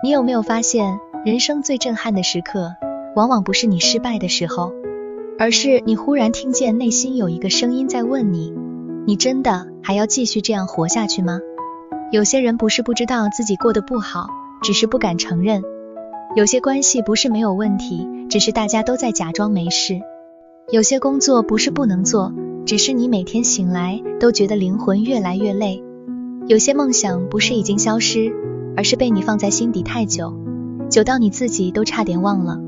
你有没有发现，人生最震撼的时刻，往往不是你失败的时候，而是你忽然听见内心有一个声音在问你，你真的还要继续这样活下去吗？有些人不是不知道自己过得不好，只是不敢承认。有些关系不是没有问题，只是大家都在假装没事。有些工作不是不能做，只是你每天醒来都觉得灵魂越来越累。有些梦想不是已经消失，而是被你放在心底太久，久到你自己都差点忘了。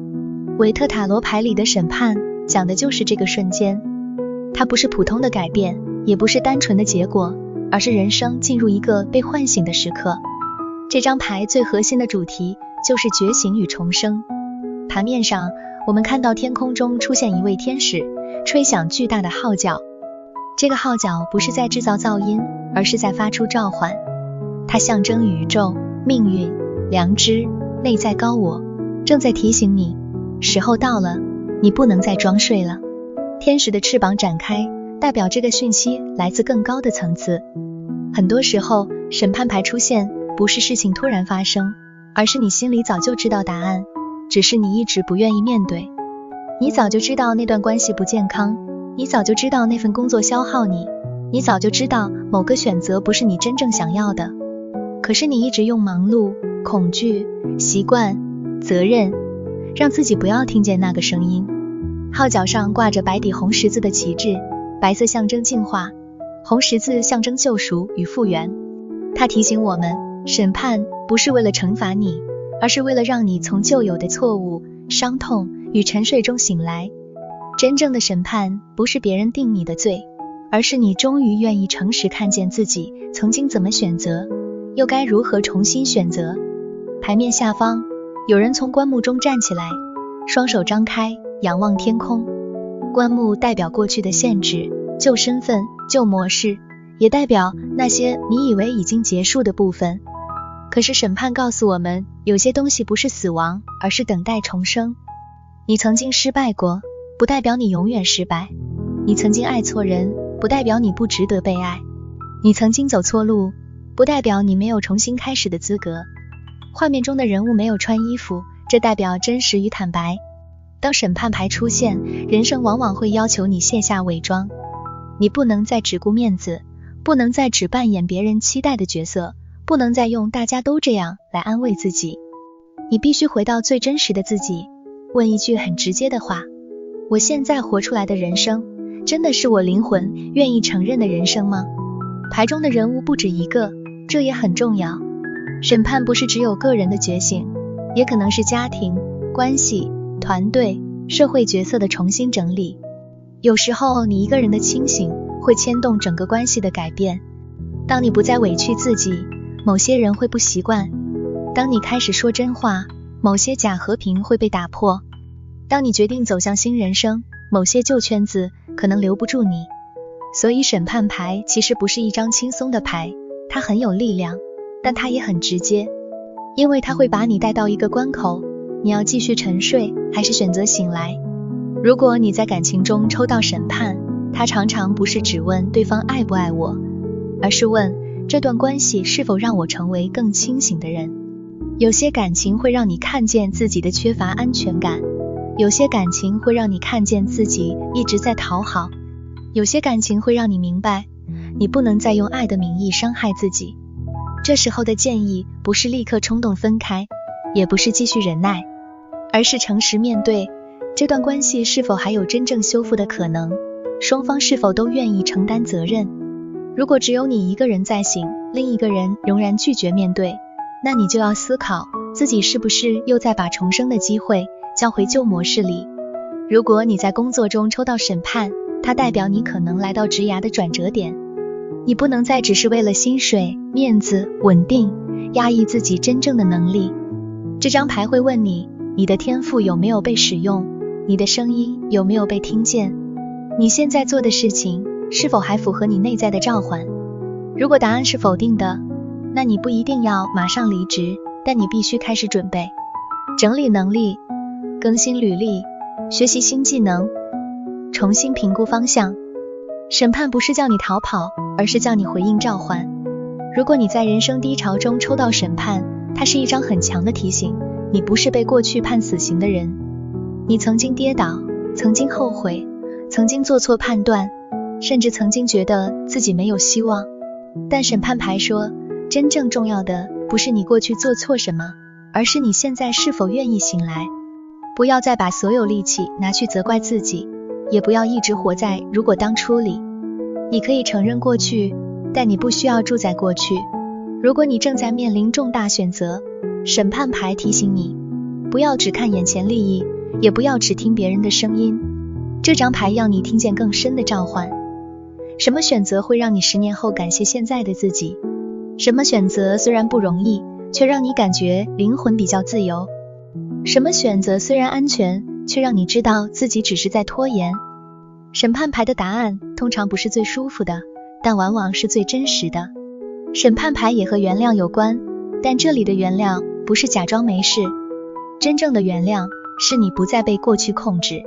韦特塔罗牌里的审判讲的就是这个瞬间，它不是普通的改变，也不是单纯的结果，而是人生进入一个被唤醒的时刻。这张牌最核心的主题就是觉醒与重生。盘面上，我们看到天空中出现一位天使，吹响巨大的号角。这个号角不是在制造噪音，而是在发出召唤。它象征宇宙、命运、良知、内在高我，正在提醒你，时候到了，你不能再装睡了。天使的翅膀展开，代表这个讯息来自更高的层次。很多时候，审判牌出现不是事情突然发生，而是你心里早就知道答案，只是你一直不愿意面对。你早就知道那段关系不健康，你早就知道那份工作消耗你，你早就知道某个选择不是你真正想要的，可是你一直用忙碌、恐惧、习惯、责任，让自己不要听见那个声音。号角上挂着白底红十字的旗帜，白色象征进化，红十字象征救赎与复原。它提醒我们，审判不是为了惩罚你，而是为了让你从旧有的错误、伤痛与沉睡中醒来。真正的审判不是别人定你的罪，而是你终于愿意诚实看见自己曾经怎么选择，又该如何重新选择。牌面下方，有人从棺木中站起来，双手张开，仰望天空。棺木代表过去的限制、旧身份、旧模式，也代表那些你以为已经结束的部分。可是审判告诉我们，有些东西不是死亡，而是等待重生。你曾经失败过，不代表你永远失败；你曾经爱错人，不代表你不值得被爱；你曾经走错路，不代表你没有重新开始的资格。画面中的人物没有穿衣服，这代表真实与坦白。当审判牌出现，人生往往会要求你卸下伪装。你不能再只顾面子，不能再只扮演别人期待的角色，不能再用大家都这样来安慰自己。你必须回到最真实的自己，问一句很直接的话：我现在活出来的人生，真的是我灵魂愿意承认的人生吗？牌中的人物不止一个，这也很重要。审判不是只有个人的觉醒，也可能是家庭、关系、团队、社会角色的重新整理。有时候你一个人的清醒会牵动整个关系的改变。当你不再委屈自己，某些人会不习惯；当你开始说真话，某些假和平会被打破；当你决定走向新人生，某些旧圈子可能留不住你。所以审判牌其实不是一张轻松的牌，它很有力量，但它也很直接，因为它会把你带到一个关口，你要继续沉睡，还是选择醒来？如果你在感情中抽到审判，它常常不是只问对方爱不爱我，而是问这段关系是否让我成为更清醒的人。有些感情会让你看见自己的缺乏安全感，有些感情会让你看见自己一直在讨好，有些感情会让你明白，你不能再用爱的名义伤害自己。这时候的建议不是立刻冲动分开，也不是继续忍耐，而是诚实面对这段关系是否还有真正修复的可能，双方是否都愿意承担责任。如果只有你一个人在醒，另一个人仍然拒绝面对，那你就要思考自己是不是又在把重生的机会交回旧模式里。如果你在工作中抽到审判，它代表你可能来到职涯的转折点。你不能再只是为了薪水、面子、稳定，压抑自己真正的能力。这张牌会问你，你的天赋有没有被使用？你的声音有没有被听见？你现在做的事情是否还符合你内在的召唤？如果答案是否定的，那你不一定要马上离职，但你必须开始准备，整理能力，更新履历，学习新技能，重新评估方向。审判不是叫你逃跑，而是叫你回应召唤。如果你在人生低潮中抽到审判，它是一张很强的提醒，你不是被过去判死刑的人。你曾经跌倒，曾经后悔，曾经做错判断，甚至曾经觉得自己没有希望。但审判牌说，真正重要的不是你过去做错什么，而是你现在是否愿意醒来。不要再把所有力气拿去责怪自己，也不要一直活在如果当初里。你可以承认过去，但你不需要住在过去。如果你正在面临重大选择，审判牌提醒你，不要只看眼前利益，也不要只听别人的声音。这张牌要你听见更深的召唤。什么选择会让你10年后感谢现在的自己？什么选择虽然不容易，却让你感觉灵魂比较自由？什么选择虽然安全，却让你知道自己只是在拖延？审判牌的答案通常不是最舒服的，但往往是最真实的。审判牌也和原谅有关，但这里的原谅不是假装没事，真正的原谅是你不再被过去控制。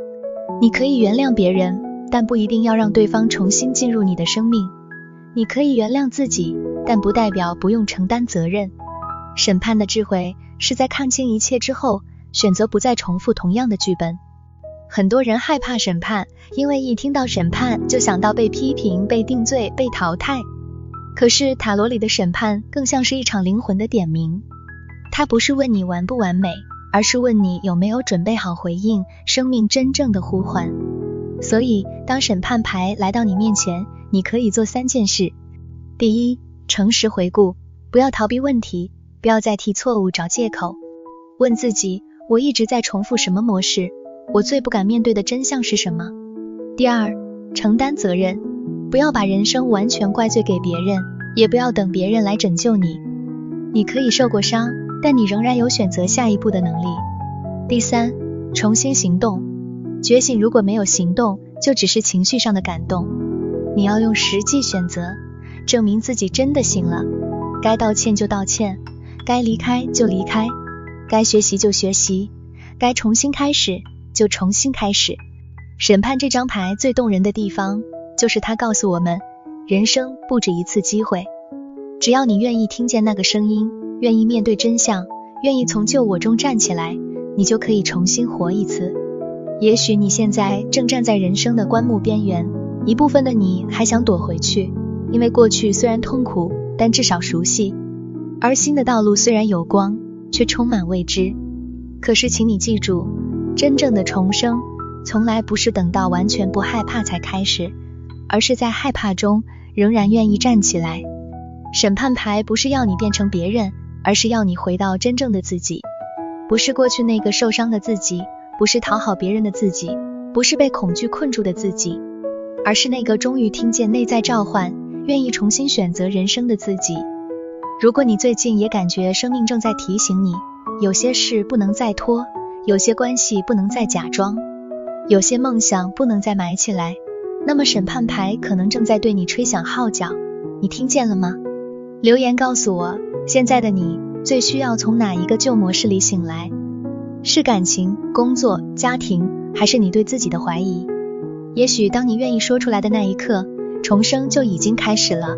你可以原谅别人，但不一定要让对方重新进入你的生命。你可以原谅自己，但不代表不用承担责任。审判的智慧是在看清一切之后，选择不再重复同样的剧本。很多人害怕审判，因为一听到审判就想到被批评、被定罪、被淘汰。可是塔罗里的审判更像是一场灵魂的点名，它不是问你完不完美，而是问你有没有准备好回应生命真正的呼唤。所以当审判牌来到你面前，你可以做3件事。第一，诚实回顾，不要逃避问题，不要再替错误找借口。问自己，我一直在重复什么模式？我最不敢面对的真相是什么？第二，承担责任，不要把人生完全怪罪给别人，也不要等别人来拯救你。你可以受过伤，但你仍然有选择下一步的能力。第三，重新行动，觉醒如果没有行动，就只是情绪上的感动。你要用实际选择，证明自己真的醒了。该道歉就道歉，该离开就离开，该学习就学习，该重新开始就重新开始。审判这张牌最动人的地方，就是它告诉我们，人生不止一次机会。只要你愿意听见那个声音，愿意面对真相，愿意从旧我中站起来，你就可以重新活一次。也许你现在正站在人生的棺木边缘，一部分的你还想躲回去，因为过去虽然痛苦，但至少熟悉。而新的道路虽然有光，却充满未知。可是请你记住，真正的重生从来不是等到完全不害怕才开始，而是在害怕中仍然愿意站起来。审判牌不是要你变成别人，而是要你回到真正的自己。不是过去那个受伤的自己，不是讨好别人的自己，不是被恐惧困住的自己，而是那个终于听见内在召唤，愿意重新选择人生的自己。如果你最近也感觉生命正在提醒你，有些事不能再拖，有些关系不能再假装，有些梦想不能再埋起来，那么审判牌可能正在对你吹响号角。你听见了吗？留言告诉我，现在的你最需要从哪一个旧模式里醒来？是感情、工作、家庭，还是你对自己的怀疑？也许当你愿意说出来的那一刻，重生就已经开始了。